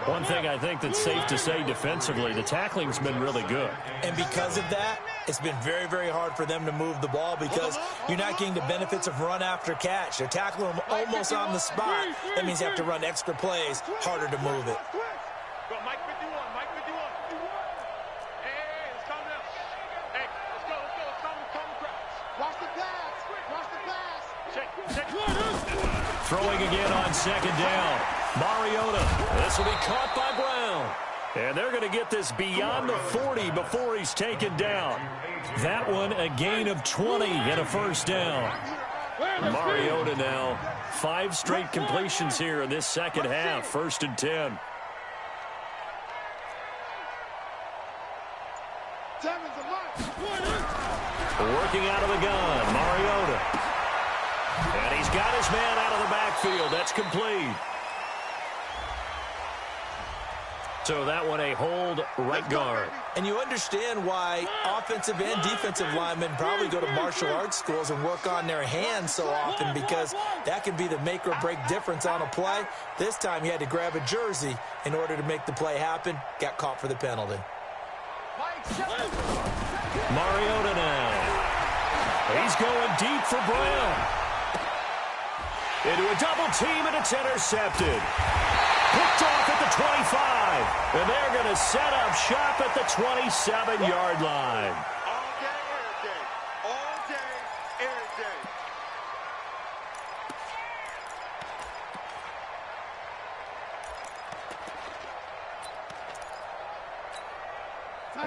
Speaker 1: One thing I think that's safe to say defensively, the tackling's been really good.
Speaker 2: And because of that, it's been very, very hard for them to move the ball because you're not getting the benefits of run after catch. They're tackling them almost on the spot. That means you have to run extra plays, harder to move it.
Speaker 3: Go, Mike 51, Mike 51. Hey, let's calm down. Hey, let's go. Calm the crowd. Watch the pass. Watch the pass. Check.
Speaker 1: Throwing again on second down. Mariota. This will be caught by Brown. And they're going to get this beyond the 40 before he's taken down. That one a gain of 20 and a first down. Mariota now 5 straight completions here in this second half. 1st and 10. Working out of the gun, Mariota. And he got his man out of the backfield. That's complete. So that one a hold right guard.
Speaker 2: And you understand why offensive and defensive linemen probably go to martial arts schools and work on their hands so often, because that can be the make or break difference on a play. This time he had to grab a jersey in order to make the play happen. Got caught for the penalty.
Speaker 1: Mariota now. He's going deep for Brown. Into a double team, and it's intercepted. Picked off at the 25. And they're going to set up shop at the 27-yard line.
Speaker 3: All day, every day. All day, every day.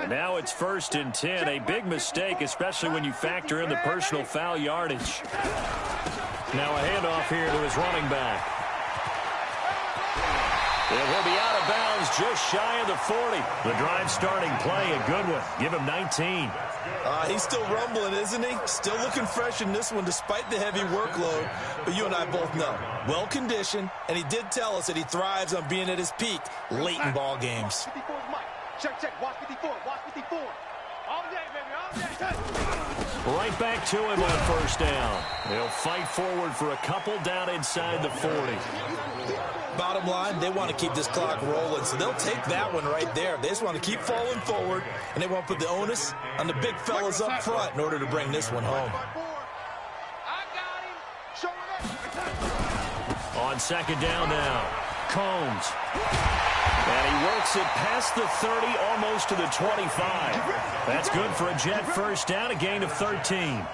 Speaker 1: And now it's 1st and 10. A big mistake, especially when you factor in the personal foul yardage. Now a handoff here to his running back. It will be out of bounds just shy of the 40. The drive starting play, a good one. Give him 19.
Speaker 2: He's still rumbling, isn't he? Still looking fresh in this one despite the heavy workload. But you and I both know, well-conditioned, and he did tell us that he thrives on being at his peak late in ball games.
Speaker 3: Check, check, watch 54, watch 54. All day, baby, all day.
Speaker 1: Right back to him on 1st down. They'll fight forward for a couple down inside the 40.
Speaker 2: Bottom line, they want to keep this clock rolling, so they'll take that one right there. They just want to keep falling forward, and they want to put the onus on the big fellas up front in order to bring this one home.
Speaker 3: I got him. Show it up.
Speaker 1: On 2nd down now, Combs. And he works it past the 30, almost to the 25. That's good for a Jet 1st down, a gain of 13.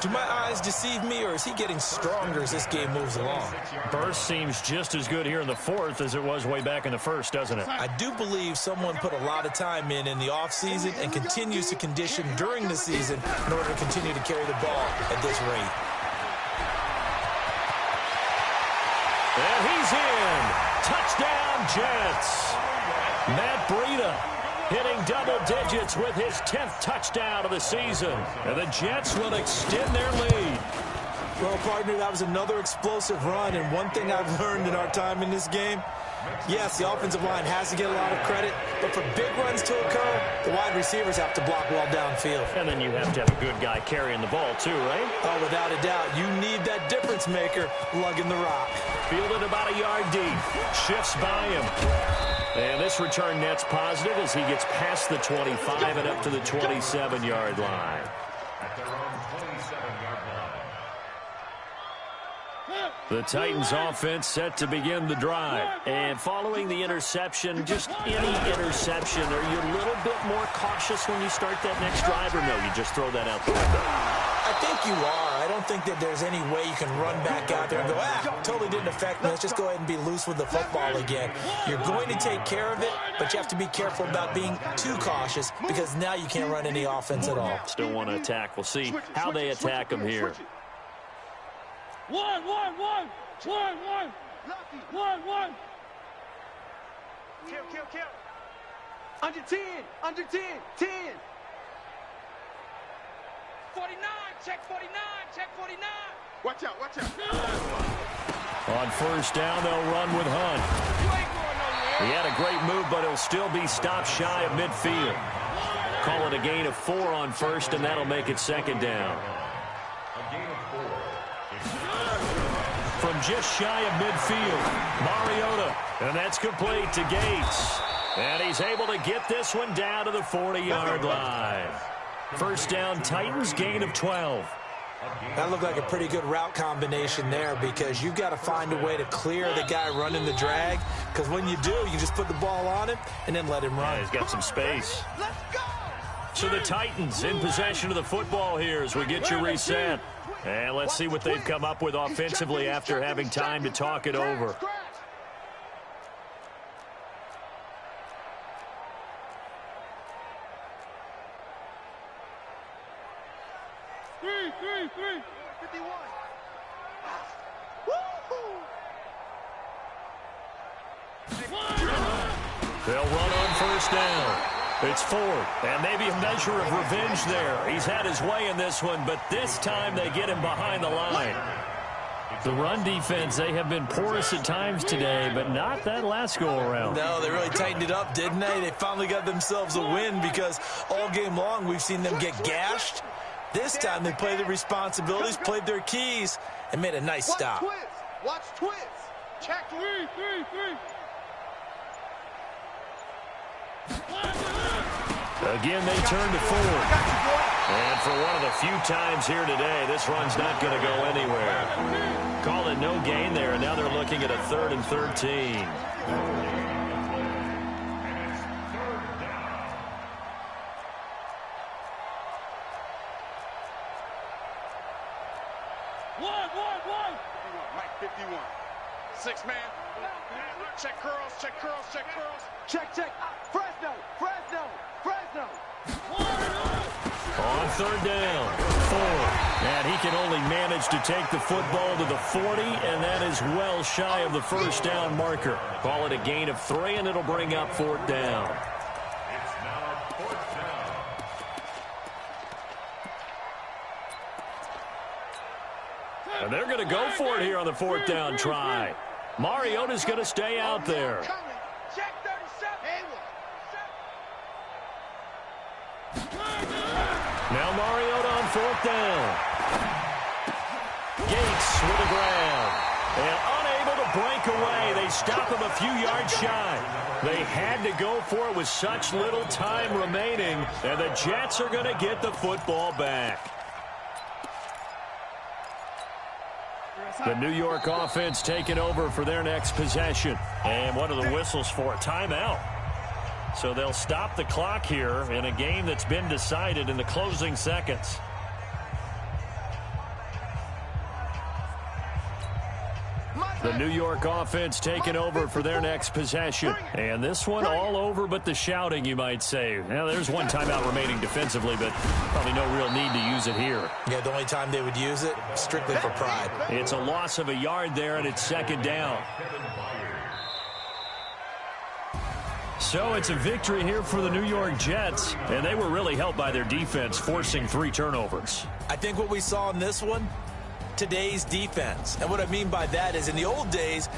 Speaker 2: Do my eyes deceive me, or is he getting stronger as this game moves along?
Speaker 1: Burst seems just as good here in the 4th as it was way back in the 1st, doesn't it?
Speaker 2: I do believe someone put a lot of time in the offseason and continues to condition during the season in order to continue to carry the ball at this rate.
Speaker 1: And he's in. Touchdown, Jets. Matt Breida hitting double digits with his 10th touchdown of the season. And the Jets will extend their lead.
Speaker 2: Well, partner, that was another explosive run, and one thing I've learned in our time in this game, yes, the offensive line has to get a lot of credit, but for big runs to occur, the wide receivers have to block well downfield.
Speaker 1: And then you have to have a good guy carrying the ball too, right?
Speaker 2: Oh, without a doubt. You need that difference maker lugging the rock.
Speaker 1: Fielded about a yard deep. Shifts by him. And this return net's positive as he gets past the 25 and up to the 27-yard line.
Speaker 4: At their own 27-yard line.
Speaker 1: The Titans offense set to begin the drive. And following the interception, just any interception, are you a little bit more cautious when you start that next drive, or no, you just throw that out the window?
Speaker 2: I think you are. I don't think that there's any way you can run back out there and go, totally didn't affect me. Let's just go ahead and be loose with the football again. You're going to take care of it, but you have to be careful about being too cautious, because now you can't run any offense at all.
Speaker 1: Still want to attack. We'll see how they attack him here.
Speaker 3: One. Kill. Under 10, 10. 49, check 49. Watch out.
Speaker 1: On 1st down, they'll run with Hunt. He had a great move, but he'll still be stopped shy of midfield. Call it a gain of 4 on 1st, and that'll make it 2nd down.
Speaker 4: A gain of 4.
Speaker 1: From just shy of midfield, Mariota. And that's complete to Gates. And he's able to get this one down to the 40-yard line. 1st down, Titans, gain of 12.
Speaker 2: That looked like a pretty good route combination there, because you've got to find a way to clear the guy running the drag, because when you do, you just put the ball on him and then let him run.
Speaker 1: Yeah, he's got some space. So the Titans in possession of the football here as we get you reset. And let's see what they've come up with offensively after having time to talk it over.
Speaker 3: Three. 51.
Speaker 1: They'll run on 1st down. It's 4th, and maybe a measure of revenge there. He's had his way in this one, but this time they get him behind the line. The run defense, they have been porous at times today, but not that last go-around.
Speaker 2: No, they really tightened it up, didn't they? They finally got themselves a win because all game long we've seen them get gashed. This time they played their responsibilities, played their keys, and made a nice stop.
Speaker 3: Watch twist. Check. Three.
Speaker 1: Again, they turn to Ford. And for one of the few times here today, this run's not going to go anywhere. Call it no gain there, and now they're looking at a 3rd and 13.
Speaker 3: One. Mike 51. 6-man. Check curls. Check. Fresno.
Speaker 1: On 3rd down, Ford. And he can only manage to take the football to the 40, and that is well shy of the 1st down marker. Call it a gain of 3, and it'll bring up 4th down.
Speaker 4: It's now 4th down.
Speaker 1: And they're going to go for it here on the 4th down try. Mariota's going to stay out there.
Speaker 3: Check 37.
Speaker 1: Now Mariota on 4th down. Gates with the ground. And unable to break away. They stop him a few yards shy. They had to go for it with such little time remaining. And the Jets are going to get the football back. The New York offense taking over for their next possession. And what are the whistles for? Timeout. So they'll stop the clock here in a game that's been decided in the closing seconds. The New York offense taking over for their next possession. And this one all over but the shouting, you might say. Now, there's one timeout remaining defensively, but probably no real need to use it here.
Speaker 2: Yeah, the only time they would use it, strictly for pride.
Speaker 1: It's a loss of a yard there, and it's 2nd down. So it's a victory here for the New York Jets, and they were really helped by their defense, forcing 3 turnovers.
Speaker 2: I think what we saw in this one, today's defense. And what I mean by that is in the old days,